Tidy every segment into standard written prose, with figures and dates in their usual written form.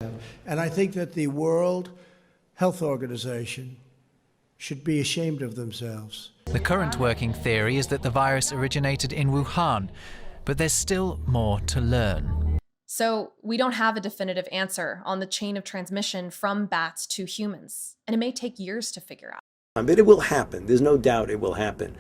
And I think that the World Health Organization should be ashamed of themselves. The current working theory is that the virus originated in Wuhan, but there's still more to learn. So we don't have a definitive answer on the chain of transmission from bats to humans, and it may take years to figure out. But it will happen. There's no doubt it will happen.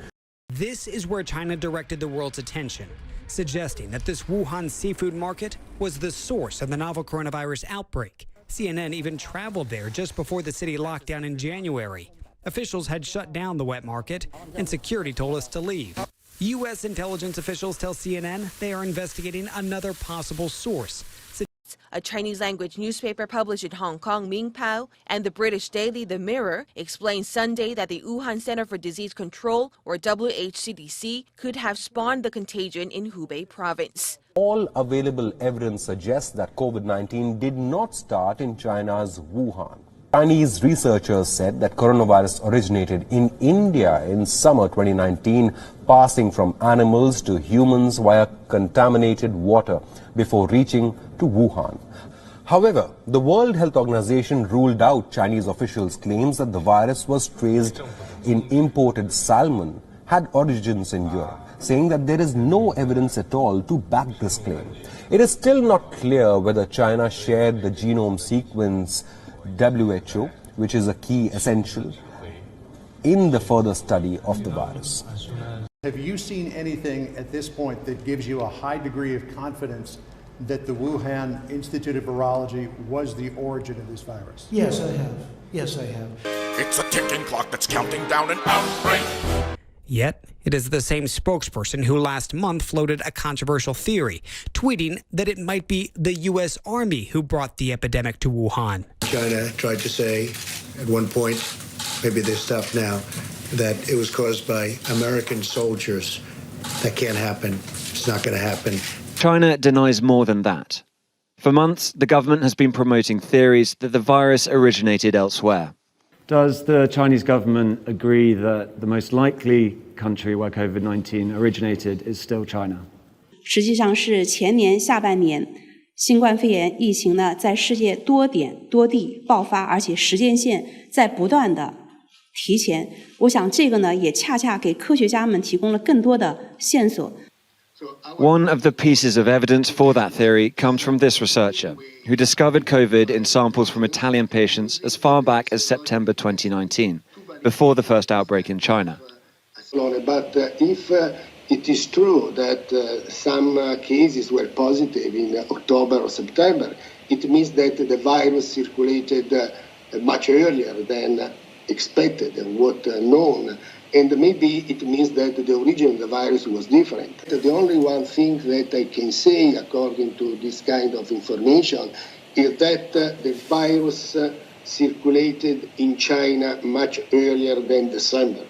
This is where China directed the world's attention, suggesting that this Wuhan seafood market was the source of the novel coronavirus outbreak. CNN even traveled there just before the city locked down in January. Officials had shut down the wet market, and security told us to leave. U.S. intelligence officials tell CNN they are investigating another possible source. A Chinese-language newspaper published in Hong Kong, Mingpao, and the British daily The Mirror explained Sunday that the Wuhan Center for Disease Control, or WHCDC, could have spawned the contagion in Hubei province. All available evidence suggests that COVID-19 did not start in China's Wuhan. Chinese researchers said that coronavirus originated in India in summer 2019, passing from animals to humans via contaminated water before reaching to Wuhan. However, the World Health Organization ruled out Chinese officials' claims that the virus was traced in imported salmon had origins in Europe, saying that there is no evidence at all to back this claim. It is still not clear whether China shared the genome sequence WHO, which is a key essential in the further study of the virus. Have you seen anything at this point that gives you a high degree of confidence that the Wuhan Institute of Virology was the origin of this virus? Yes, I have. Yes, I have. It's a ticking clock that's counting down an outbreak. Yet, it is the same spokesperson who last month floated a controversial theory, tweeting that it might be the U.S. Army who brought the epidemic to Wuhan. China tried to say at one point, maybe they stopped now, that it was caused by American soldiers. That can't happen. It's not going to happen. China denies more than that. For months, the government has been promoting theories that the virus originated elsewhere. Does the Chinese government agree that the most likely country where COVID-19 originated is still China? 实际上是前年下半年，新冠肺炎疫情呢在世界多点多地爆发，而且时间线在不断的提前。我想这个呢也恰恰给科学家们提供了更多的线索。 One of the pieces of evidence for that theory comes from this researcher, who discovered COVID in samples from Italian patients as far back as September 2019, before the first outbreak in China. But if it is true that some cases were positive in October or September, it means that the virus circulated much earlier than expected and what known. And maybe it means that the origin of the virus was different. The only one thing that I can say, according to this kind of information, is that the virus circulated in China much earlier than December.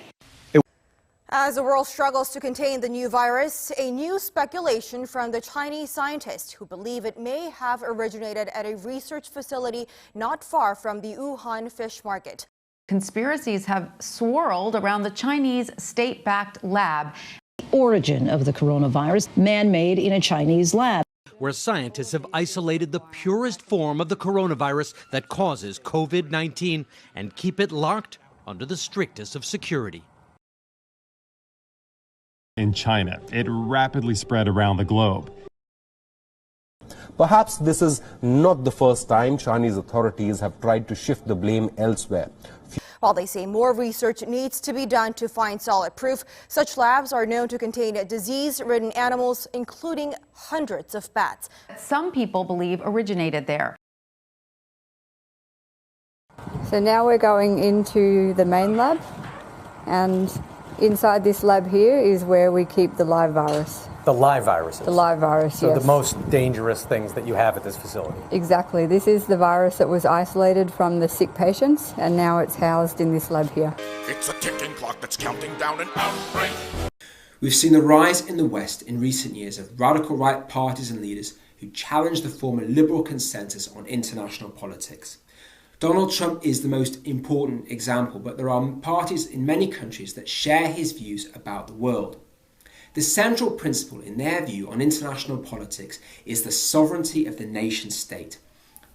As the world struggles to contain the new virus, a new speculation from the Chinese scientists who believe it may have originated at a research facility not far from the Wuhan fish market. Conspiracies have swirled around the Chinese state-backed lab. The origin of the coronavirus, man-made in a Chinese lab, where scientists have isolated the purest form of the coronavirus that causes COVID-19 and keep it locked under the strictest of security. In China, it rapidly spread around the globe. Perhaps this is not the first time Chinese authorities have tried to shift the blame elsewhere. While they say more research needs to be done to find solid proof, such labs are known to contain disease-ridden animals, including hundreds of bats. Some people believe originated there. So now we're going into the main lab, and inside this lab here is where we keep the live virus. The live viruses? The live virus, so yes. The most dangerous things that you have at this facility? Exactly. This is the virus that was isolated from the sick patients, and now it's housed in this lab here. It's a ticking clock that's counting down an outbreak. We've seen a rise in the West in recent years of radical right parties and leaders who challenge the former liberal consensus on international politics. Donald Trump is the most important example, but there are parties in many countries that share his views about the world. The central principle in their view on international politics is the sovereignty of the nation state.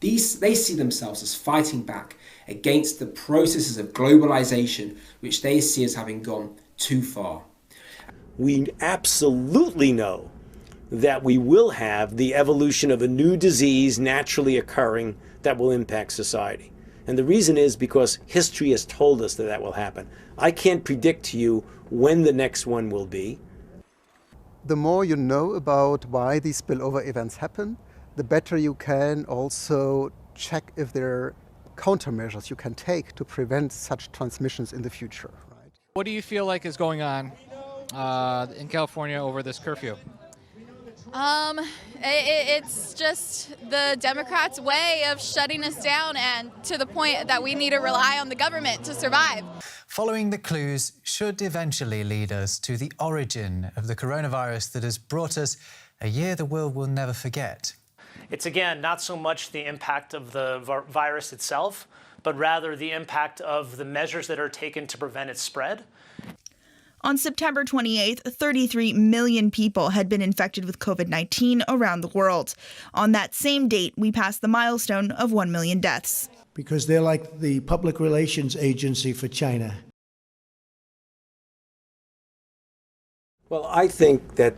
They see themselves as fighting back against the processes of globalization, which they see as having gone too far. We absolutely know that we will have the evolution of a new disease naturally occurring that will impact society. And the reason is because history has told us that that will happen. I can't predict to you when the next one will be. The more you know about why these spillover events happen, the better you can also check if there are countermeasures you can take to prevent such transmissions in the future. Right? What do you feel like is going on in California over this curfew? It's just the Democrats' way of shutting us down, and to the point that we need to rely on the government to survive. Following the clues should eventually lead us to the origin of the coronavirus that has brought us a year the world will never forget. It's, again, not so much the impact of the virus itself, but rather the impact of the measures that are taken to prevent its spread. On September 28th, 33 million people had been infected with COVID-19 around the world. On that same date, we passed the milestone of 1 million deaths. Because they're like the public relations agency for China. Well, I think that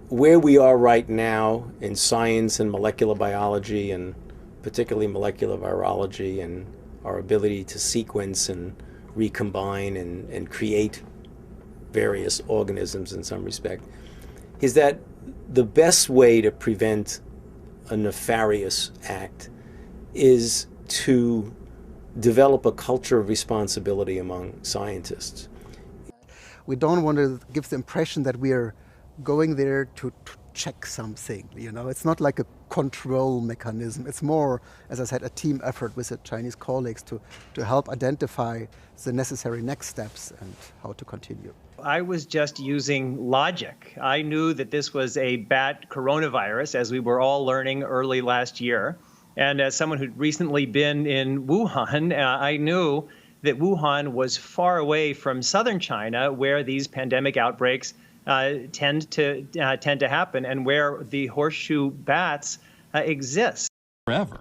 where we are right now in science and molecular biology, and particularly molecular virology, and our ability to sequence and recombine and create various organisms in some respect, is that the best way to prevent a nefarious act is to develop a culture of responsibility among scientists. We don't want to give the impression that we are going there to check something. You know, it's not like a control mechanism. It's more, as I said, a team effort with the Chinese colleagues to help identify the necessary next steps and how to continue. I was just using logic. I knew that this was a bat coronavirus, as we were all learning early last year. And as someone who'd recently been in Wuhan, I knew that Wuhan was far away from southern China, where these pandemic outbreaks tend to happen, and where the horseshoe bats exist. Forever.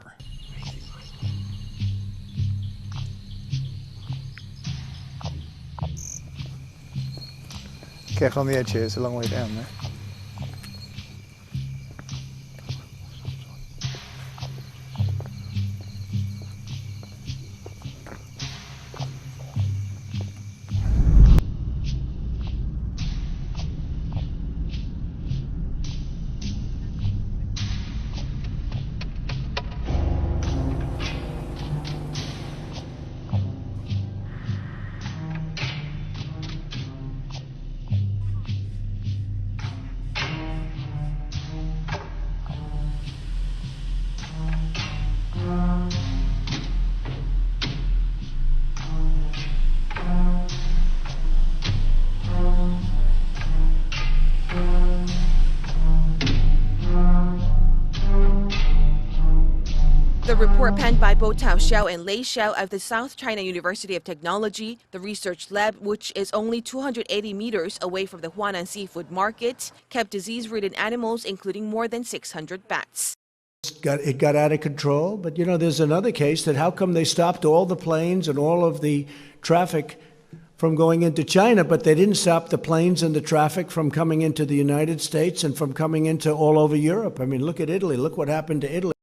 Careful on the edge here, it's a long way down there. The report penned by Bo Tao Xiao and Lei Xiao of the South China University of Technology, the research lab, which is only 280 meters away from the Huanan Seafood Market, kept disease-ridden animals, including more than 600 bats. It got out of control, but you know, there's another case that how come they stopped all the planes and all of the traffic from going into China, but they didn't stop the planes and the traffic from coming into the United States and from coming into all over Europe? I mean, look at Italy. Look what happened to Italy.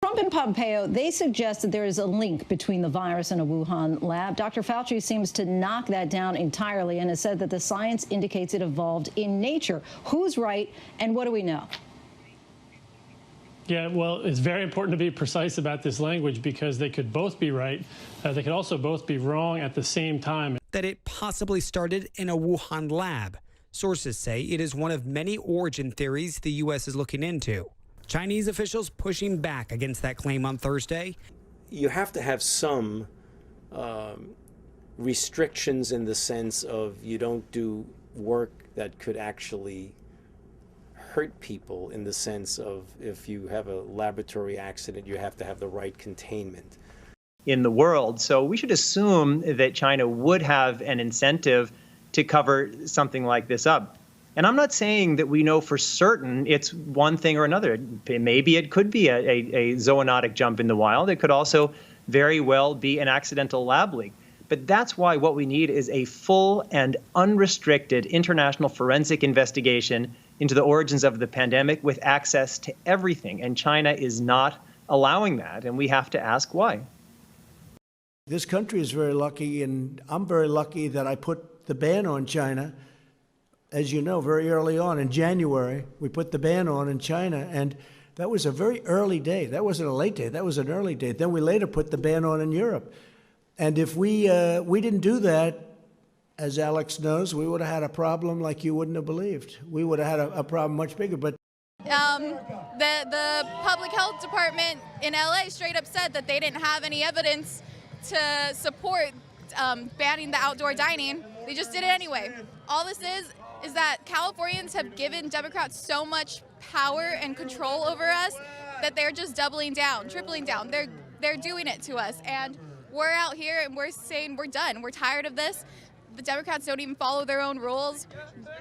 Trump and Pompeo, they suggest that there is a link between the virus and a Wuhan lab. Dr. Fauci seems to knock that down entirely and has said that the science indicates it evolved in nature. Who's right and what do we know? Yeah, well, it's very important to be precise about this language because they could both be right. They could also both be wrong at the same time. That it possibly started in a Wuhan lab. Sources say it is one of many origin theories the U.S. is looking into. Chinese officials pushing back against that claim on Thursday. You have to have some restrictions in the sense of you don't do work that could actually hurt people, in the sense of if you have a laboratory accident, you have to have the right containment. In the world. So we should assume that China would have an incentive to cover something like this up. And I'm not saying that we know for certain it's one thing or another. Maybe it could be a zoonotic jump in the wild. It could also very well be an accidental lab leak. But that's why what we need is a full and unrestricted international forensic investigation into the origins of the pandemic with access to everything. And China is not allowing that, and we have to ask why. This country is very lucky, and I'm very lucky that I put the ban on China. As you know, very early on in January, we put the ban on in China, and that was a very early date. That wasn't a late date. That was an early date. Then we later put the ban on in Europe. And if we didn't do that, as Alex knows, we would have had a problem like you wouldn't have believed. We would have had a problem much bigger. But the public health department in LA straight up said that they didn't have any evidence to support banning the outdoor dining. They just did it anyway. All this is that Californians have given Democrats so much power and control over us that they're just doubling down, tripling down. They're doing it to us, and we're out here and we're saying we're done. We're tired of this. The Democrats don't even follow their own rules.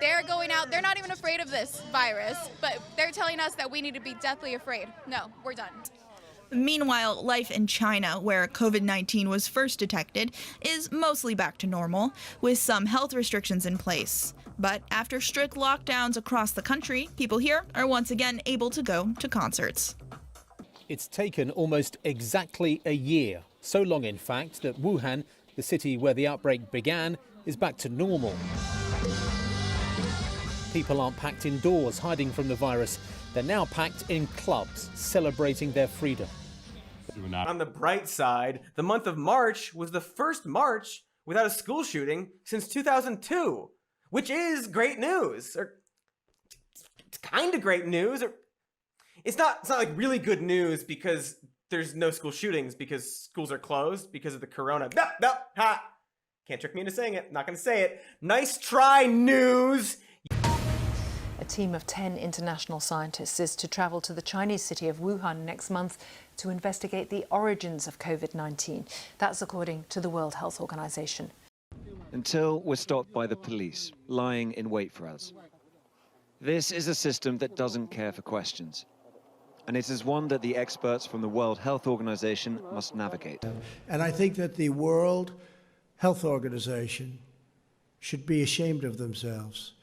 They're going out. They're not even afraid of this virus, but they're telling us that we need to be deathly afraid. No, we're done. Meanwhile, life in China, where COVID-19 was first detected, is mostly back to normal, with some health restrictions in place. But after strict lockdowns across the country, people here are once again able to go to concerts. It's taken almost exactly a year. So long, in fact, that Wuhan, the city where the outbreak began, is back to normal. People aren't packed indoors hiding from the virus. They're now packed in clubs, celebrating their freedom. On the bright side, the month of March was the first March without a school shooting since 2002, which is great news. Or it's kind of great news. Or it's not like really good news because there's no school shootings because schools are closed because of the corona. No, ha! Can't trick me into saying it. Not going to say it. Nice try, news. A team of 10 international scientists is to travel to the Chinese city of Wuhan next month to investigate the origins of COVID-19. That's according to the World Health Organization. Until we're stopped by the police, lying in wait for us. This is a system that doesn't care for questions. And it is one that the experts from the World Health Organization must navigate. And I think that the World Health Organization should be ashamed of themselves.